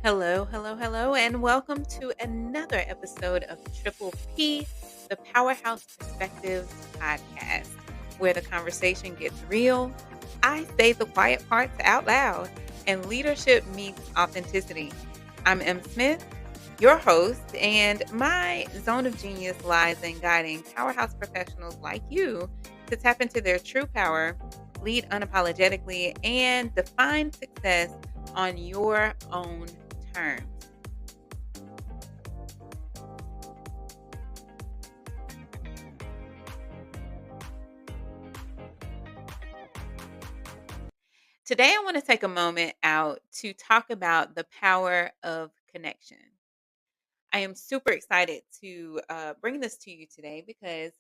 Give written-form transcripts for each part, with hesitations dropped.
Hello, hello, hello, and welcome to another episode of Triple P, the Powerhouse Perspectives podcast, where the conversation gets real. I say the quiet parts out loud, and leadership meets authenticity. I'm M. Smith, your host, and my zone of genius lies in guiding powerhouse professionals like you to tap into their true power, lead unapologetically, and define success on your own terms. Today, I want to take a moment out to talk about the power of connection. I am super excited to bring this to you today because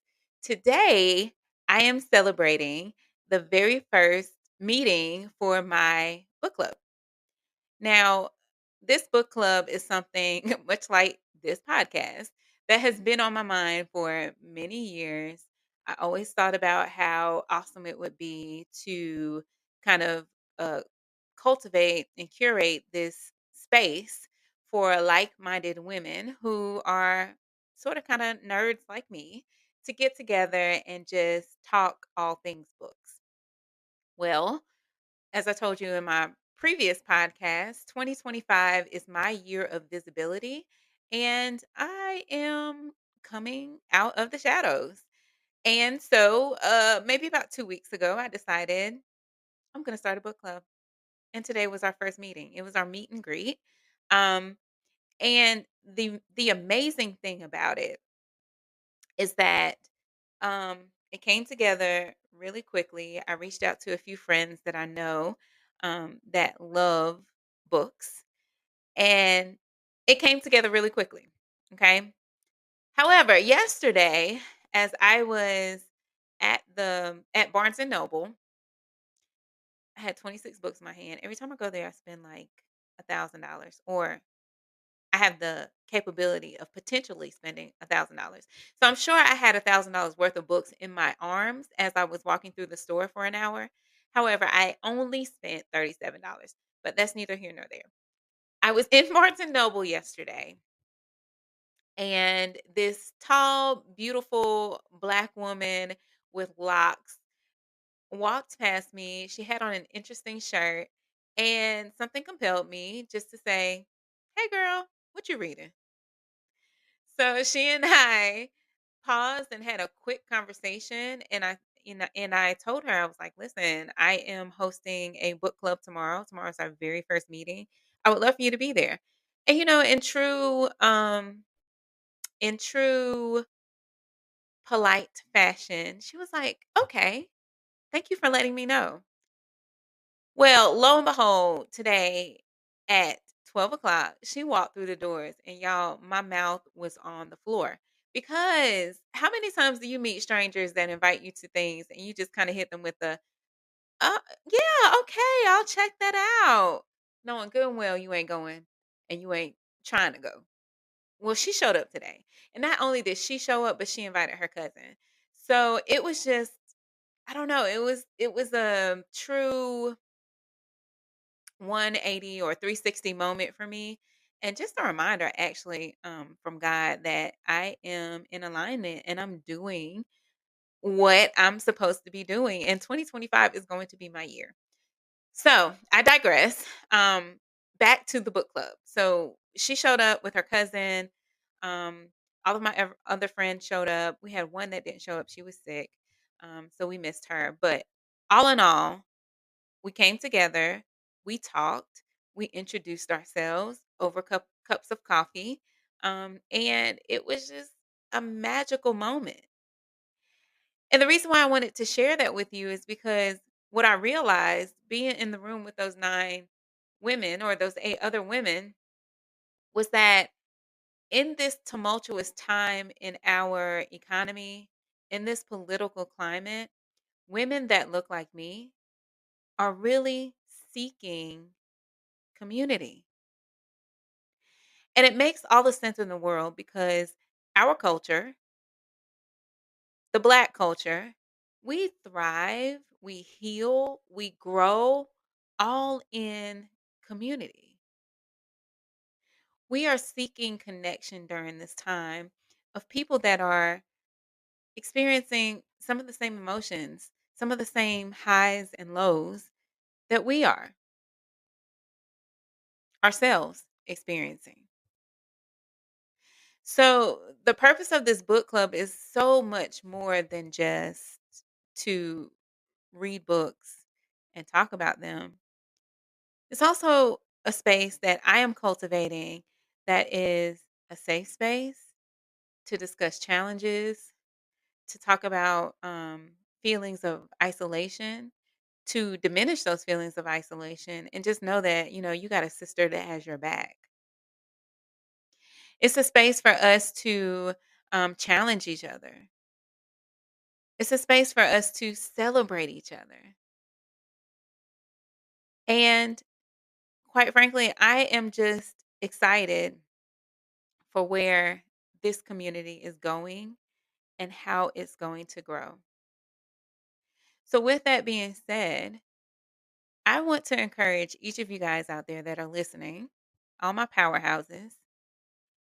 today I am celebrating the very first meeting for my book club. Now, this book club is something much like this podcast that has been on my mind for many years. I always thought about how awesome it would be to kind of uh, cultivate and curate this space for like minded women who are sort of kind of nerds like me to get together and just talk all things books. Well, as I told you in my previous podcast, 2025 is my year of visibility, and I am coming out of the shadows. And so, maybe about 2 weeks ago, I decided I'm going to start a book club. And today was our first meeting. It was our meet and greet. Um, and the amazing thing about it is that it came together really quickly. I reached out to a few friends that I know that love books, and it came together really quickly. Okay. However, yesterday, as I was at Barnes and Noble, I had 26 books in my hand. Every time I go there, I spend like $1,000, or I have the capability of potentially spending $1,000. So I'm sure I had $1,000 worth of books in my arms as I was walking through the store for an hour. However, I only spent $37, but that's neither here nor there. I was in Barnes and Noble yesterday, and this tall, beautiful black woman with locks walked past me. She had on an interesting shirt, and something compelled me just to say, "Hey, girl, what you reading?" So she and I paused and had a quick conversation, and I told her, I was like, "Listen, I am hosting a book club tomorrow. Tomorrow's our very first meeting. I would love for you to be there." And in true polite fashion, she was like, "Okay, thank you for letting me know." Well, lo and behold, today at 12 o'clock, she walked through the doors, and y'all, my mouth was on the floor. Because how many times do you meet strangers that invite you to things and you just kind of hit them with the, uh, yeah, okay, I'll check that out, knowing good and well you ain't going and you ain't trying to go. Well, she showed up today. And not only did she show up, but she invited her cousin. So it was just, I don't know, it was a true 180 or 360 moment for me, and just a reminder actually from God that I am in alignment and I'm doing what I'm supposed to be doing, and 2025 is going to be my year. So I digress. Back to the book club. So she showed up with her cousin. um all of my other friends showed up. We had one that didn't show up, she was sick, so we missed her. But all in all, we came together, we talked, we introduced ourselves over cups of coffee, and it was just a magical moment. And the reason why I wanted to share that with you is because what I realized being in the room with those nine women, or those eight other women, was that in this tumultuous time in our economy, in this political climate, women that look like me are really seeking community. And it makes all the sense in the world because our culture, the Black culture, we thrive, we heal, we grow all in community. We are seeking connection during this time of people that are experiencing some of the same emotions, some of the same highs and lows that we are ourselves experiencing. So, the purpose of this book club is so much more than just to read books and talk about them. It's also a space that I am cultivating that is a safe space to discuss challenges, to talk about feelings of isolation, to diminish those feelings of isolation, and just know that, you got a sister that has your back. It's a space for us to challenge each other. It's a space for us to celebrate each other. And quite frankly, I am just excited for where this community is going and how it's going to grow. So, with that being said, I want to encourage each of you guys out there that are listening, all my powerhouses,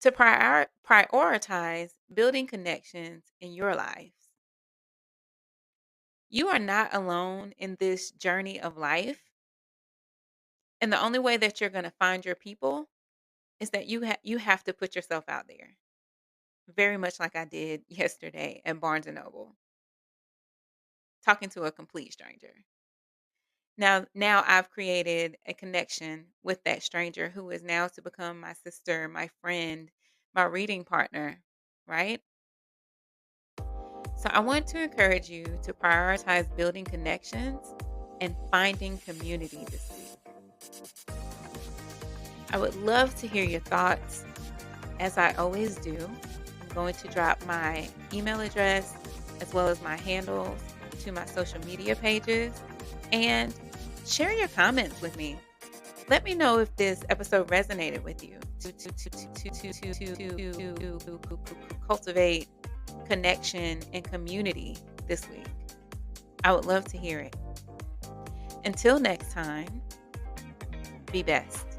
to prioritize building connections in your lives. You are not alone in this journey of life. And the only way that you're going to find your people is that you have to put yourself out there. Very much like I did yesterday at Barnes and Noble, talking to a complete stranger. Now I've created a connection with that stranger who is now to become my sister, my friend, my reading partner, right? So I want to encourage you to prioritize building connections and finding community this week. I would love to hear your thoughts. As I always do, I'm going to drop my email address as well as my handles to my social media pages and share your comments with me. Let me know if this episode resonated with you to cultivate connection and community this week. I would love to hear it. Until next time, be best.